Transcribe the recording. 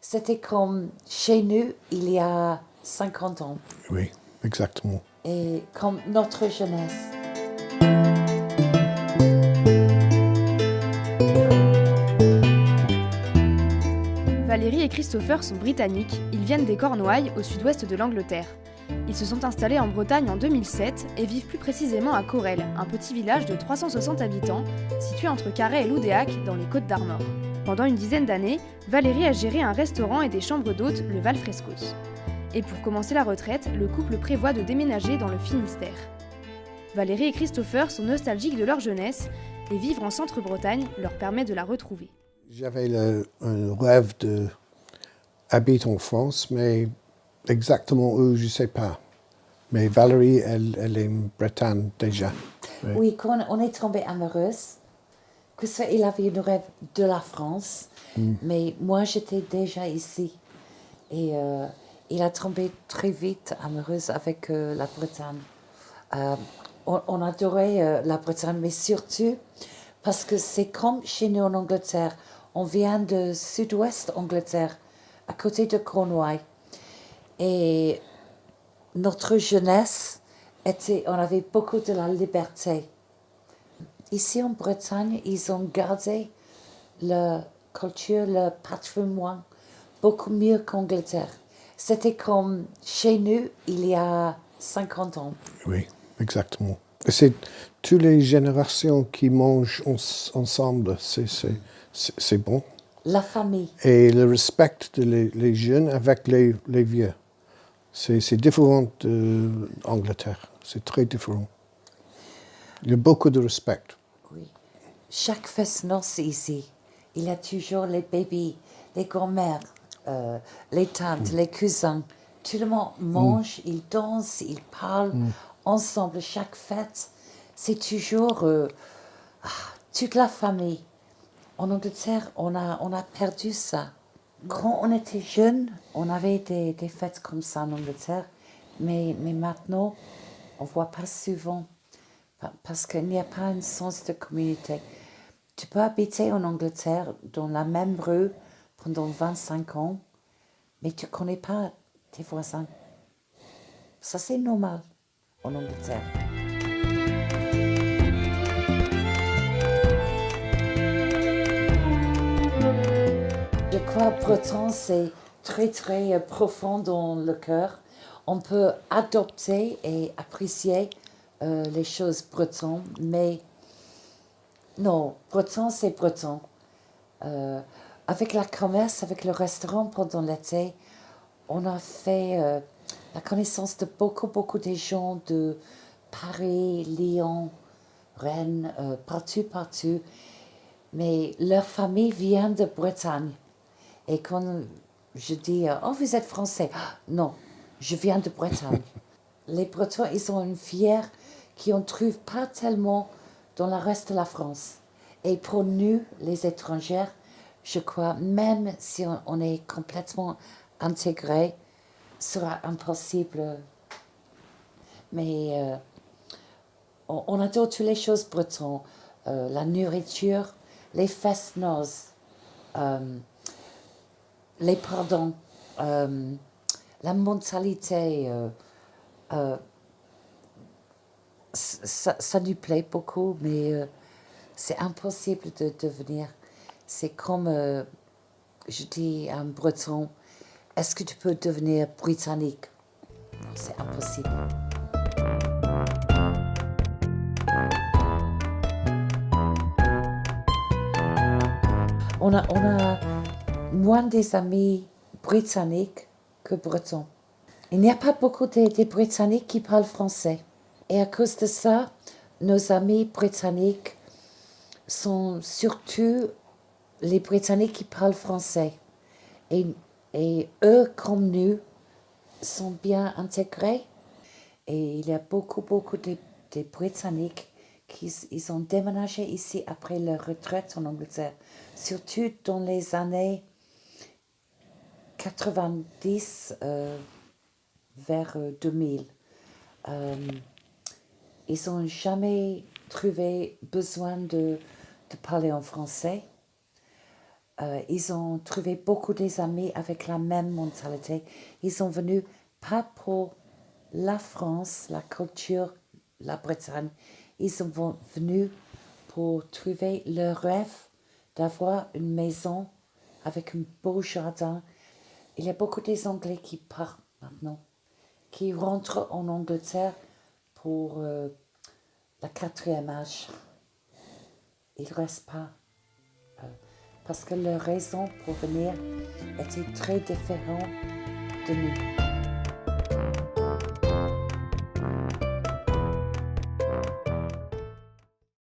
C'était comme chez nous il y a 50 ans. Oui, exactement. Et comme notre jeunesse. Valérie et Christopher sont britanniques, ils viennent des Cornouailles au sud-ouest de l'Angleterre. Ils se sont installés en Bretagne en 2007 et vivent plus précisément à Corrèze, un petit village de 360 habitants situé entre Carhaix et Loudéac dans les Côtes d'Armor. Pendant une dizaine d'années, Valérie a géré un restaurant et des chambres d'hôtes, le Val Frescos. Et pour commencer la retraite, le couple prévoit de déménager dans le Finistère. Valérie et Christopher sont nostalgiques de leur jeunesse et vivre en Centre-Bretagne leur permet de la retrouver. J'avais un rêve d'habiter en France, mais exactement où, je ne sais pas. Mais Valérie, elle est en Bretagne déjà. Oui, quand on est tombée amoureuse, il avait un rêve de la France, mais moi j'étais déjà ici. Et il a tombé très vite amoureuse avec la Bretagne. On adorait la Bretagne, mais surtout parce que c'est comme chez nous en Angleterre. On vient de sud-ouest Angleterre, à côté de Cornouailles. Et notre jeunesse, on avait beaucoup de la liberté. Ici en Bretagne, ils ont gardé la culture, le patrimoine, beaucoup mieux qu'Angleterre. C'était comme chez nous il y a 50 ans. Oui, exactement. C'est toutes les générations qui mangent ensemble, c'est bon. La famille. Et le respect les jeunes avec les vieux. C'est différent d'Angleterre. C'est très différent. Il y a beaucoup de respect. Oui. Chaque fête-noce ici, il y a toujours les bébés, les grands-mères, les tantes, les cousins. Tout le monde mange, ils dansent, ils parlent ensemble. Chaque fête, c'est toujours toute la famille. En Angleterre, on a perdu ça. Quand on était jeune, on avait des fêtes comme ça en Angleterre, mais maintenant, on ne voit pas souvent parce qu'il n'y a pas un sens de communauté. Tu peux habiter en Angleterre dans la même rue pendant 25 ans, mais tu ne connais pas tes voisins. Ça, c'est normal en Angleterre. Je crois que breton, c'est très très profond dans le cœur. On peut adopter et apprécier les choses bretonnes, mais non, breton, c'est breton. Avec la commerce, avec le restaurant pendant l'été, on a fait la connaissance de beaucoup de gens de Paris, Lyon, Rennes, partout. Mais leur famille vient de Bretagne. Et quand je dis « Oh, vous êtes français ?» Non, je viens de Bretagne. Les Bretons, ils sont une fière qu'on ne trouve pas tellement dans le reste de la France. Et pour nous, les étrangers, je crois, même si on est complètement intégré, sera impossible. Mais on adore toutes les choses bretonnes. La nourriture, les fest-noz, les pardons, la mentalité. Ça nous plaît beaucoup, mais c'est impossible de devenir. C'est comme, je dis à un breton, est-ce que tu peux devenir britannique? Non, c'est impossible. On a moins des amis britanniques que bretons. Il n'y a pas beaucoup de Britanniques qui parlent français. Et à cause de ça, nos amis britanniques sont surtout les Britanniques qui parlent français. Et eux, comme nous, sont bien intégrés. Et il y a beaucoup de Britanniques qui ils ont déménagé ici après leur retraite en Angleterre. Surtout dans les années 90 vers 2000. Ils n'ont jamais trouvé besoin de parler en français. Ils ont trouvé beaucoup des amis avec la même mentalité. Ils sont venus pas pour la France, la culture, la Bretagne. Ils sont venus pour trouver leur rêve d'avoir une maison avec un beau jardin. Il y a beaucoup des Anglais qui partent maintenant, qui rentrent en Angleterre pour la quatrième âge. Ils ne restent pas. Parce que leur raison pour venir était très différente de nous.